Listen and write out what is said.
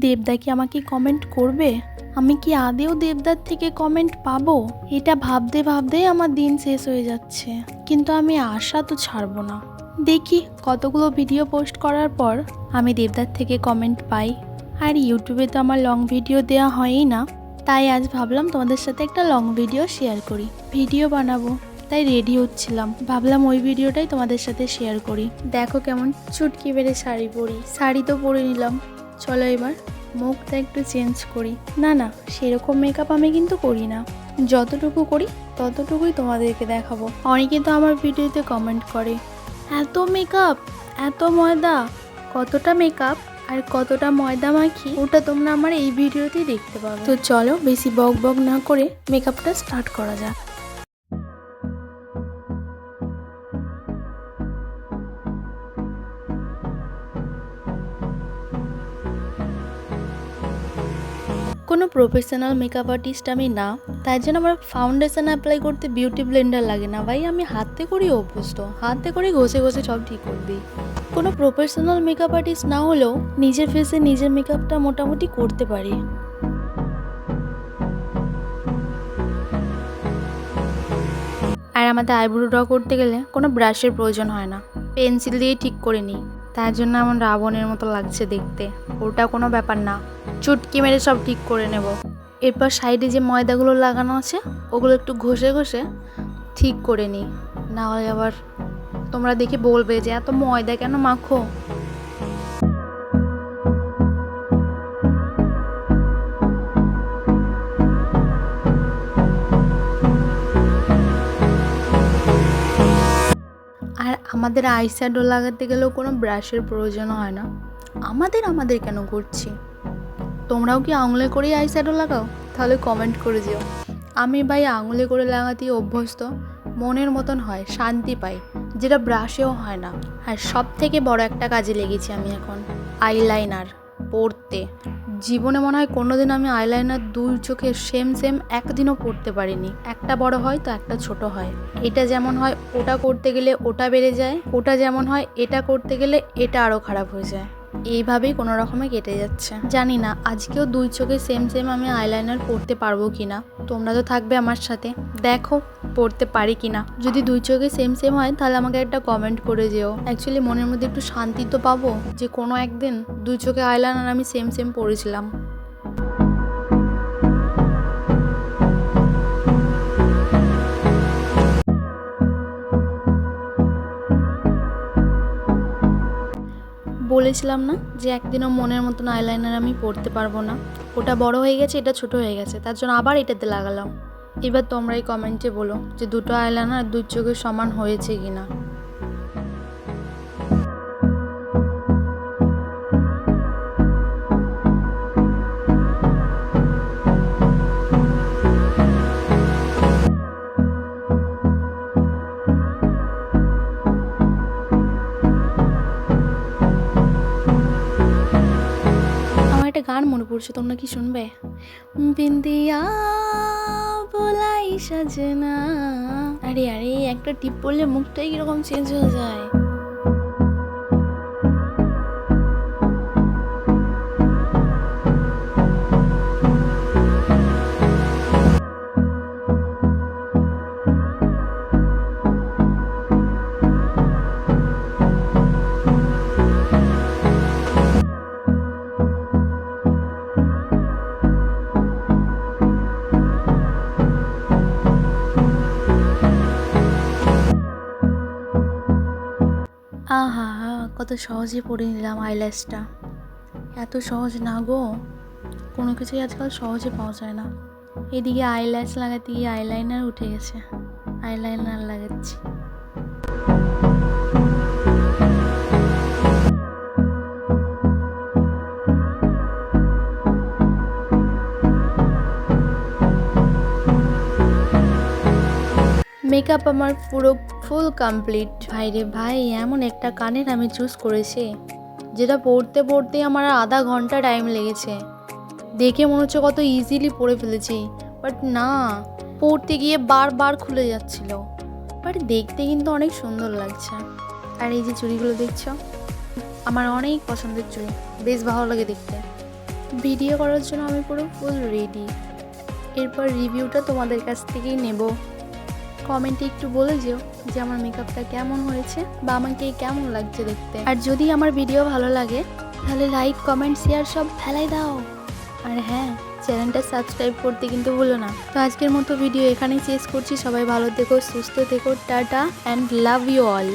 দেবদা কি আমাকে কমেন্ট করবে? আমি কি আদেও দেবদার থেকে কমেন্ট পাবো? এটা ভাবতে ভাবতেই আমার দিন শেষ হয়ে যাচ্ছে, কিন্তু আমি আশা তো ছাড়বো না। দেখি কতগুলো ভিডিও পোস্ট করার পর আমি দেবদার থেকে কমেন্ট পাই। আর ইউটিউবে তো আমার লং ভিডিও দেওয়া হয়ই না, তাই আজ ভাবলাম তোমাদের সাথে একটা লং ভিডিও শেয়ার করি। ভিডিও বানাবো তাই রেডি হচ্ছিলাম, ভাবলাম ওই ভিডিওটাই তোমাদের সাথে শেয়ার করি। দেখো কেমন চুটকি বেড়ে শাড়ি পরি। শাড়ি তো পরে নিলাম, চলো এবার মুখটা একটু চেঞ্জ করি। না না, সেরকম মেকআপ আমি কিন্তু করি না, যতটুকু করি ততটুকুই তোমাদেরকে দেখাবো। অনেকে তো আমার ভিডিওতে কমেন্ট করে, এত মেকআপ, এত ময়দা। কতটা মেকআপ আর কতটা ময়দা মাখি ওটা তোমরা আমার এই ভিডিওতেই দেখতে পাবে। তো চলো বেশি বক বক না করে মেকআপটা স্টার্ট করা যাক। কোনো প্রফেশনাল মেকআপ আর্টিস্ট আমি না, তাই জন্য আমার ফাউন্ডেশন অ্যাপ্লাই করতে বিউটি ব্লেন্ডার লাগে না ভাই। আমি হাতে করেই অভ্যস্ত, হাতে করে ঘষে ঘষে সব ঠিক করে দিই। কোনো প্রফেশনাল মেকআপ আর্টিস্ট না হলেও নিজের ফেসে নিজের মেকআপটা মোটামুটি করতে পারি। আর আমাদের আইব্রো ড্র করতে গেলে কোনো ব্রাশের প্রয়োজন হয় না, পেন্সিল দিয়ে ঠিক করে নিই। তার জন্য আমার রাবণের মতো লাগছে দেখতে, ওটা কোনো ব্যাপার না, চুটকি মেরে সব ঠিক করে নেব। এরপর সাইডে যে ময়দাগুলো লাগানো আছে ওগুলো একটু ঘষে ঘষে ঠিক করে নিই, না হলে আবার তোমরা দেখে বলবে যে এত ময়দা কেন মাখো। আর আমাদের আইশ্যাডো লাগাতে গেলেও কোনো ব্রাশের প্রয়োজন হয় না। আমাদের কেন করছি? তোমরাও কি আঙুলে করেই আইশ্যাডো লাগাও? তাহলে কমেন্ট করে যেও। আমি ভাই আঙুলে করে লাগাতেই অভ্যস্ত, মনের মতন হয়, শান্তি পাই, যেটা ব্রাশেও হয় না। আর সব থেকে বড় একটা কাজে লেগেছি আমি এখন, আইলাইনার পরতে। জীবনে মনে হয় কোনোদিন আমি আইলাইনার দুই চোখে সেম একদিনও পরতে পারিনি। একটা বড় হয় তো একটা ছোট হয়, এটা যেমন হয় ওটা করতে গেলে ওটা বেড়ে যায়, ওটা যেমন হয় এটা করতে গেলে এটা আরও খারাপ হয়ে যায়। এইভাবেই কোনো রকমে কেটে যাচ্ছে। জানি না আজকেও দুই চোখে সেম আমি আইলাইনার পরতে পারবো কিনা। তোমরা তো থাকবে আমার সাথে, দেখো পরতে পারি কিনা। যদি দুই চোখে সেম হয় তাহলে আমাকে একটা কমেন্ট করে যেও। অ্যাকচুয়ালি মনের মধ্যে একটু শান্তি তো পাবো যে কোনো একদিন দুই চোখে আইলাইনার আমি সেম পরেছিলাম। বলেছিলাম না যে একদিনও মনের মতন আইলাইনার আমি পরতে পারবো না। ওটা বড় হয়ে গেছে, এটা ছোট হয়ে গেছে, তার জন্য আবার এটাতে লাগালাম। এবার তোমরাই কমেন্টে বলো যে দুটো আইলাইনার দুই চোখের সমান হয়েছে কিনা। একটা গান মনে পড়ছে, তোমরা কি শুনবে? বিন্দিয়া বলাই সাজনা। আরে আরে, একটা টিপ পড়লে মুখটাই কিরকম চেঞ্জ হয়ে যায়। আহা, কত সহজে পরে নিলাম আইল্যাশটা। এত সহজ না গো, কোনো কিছুই আজকাল সহজে পাওয়া যায় না। এদিকে আইল্যাশ লাগাতে গিয়ে আইলাইনার উঠে গেছে, আইলাইনার লাগাচ্ছি। মেকআপ আমার পুরো ফুল কমপ্লিট। ভাইরে ভাই, এমন একটা কানের আমি চুজ করেছি যেটা পরতে পরতে আমার আধা ঘন্টা টাইম লেগেছে। দেখে মনে হচ্ছে কত ইজিলি পরে ফেলেছি, বাট না, পরতে গিয়ে বারবার খুলে যাচ্ছিল। বাট দেখতে কিন্তু অনেক সুন্দর লাগছে। আর এই যে চুড়িগুলো দেখছো, আমার অনেক পছন্দের চুড়ি, বেশ ভালো লাগে দেখতে। ভিডিও করার জন্য আমি পুরো ফুল রেডি। এরপর রিভিউটা তোমাদের কাছ থেকেই নেব। কমেন্টে একটু বলে যেও যে আমার মেকআপটা কেমন হয়েছে বা আমাকে কেমন লাগছে দেখতে। আর যদি আমার ভিডিও ভালো লাগে তাহলে লাইক কমেন্ট শেয়ার সব ফেলাই দাও। আর হ্যাঁ, চ্যানেলটা সাবস্ক্রাইব করতে কিন্তু ভুলো না। তো আজকের মতো ভিডিও এখানেই শেষ করছি। সবাই ভালো থেকো, সুস্থ থেকো, tata and love you all.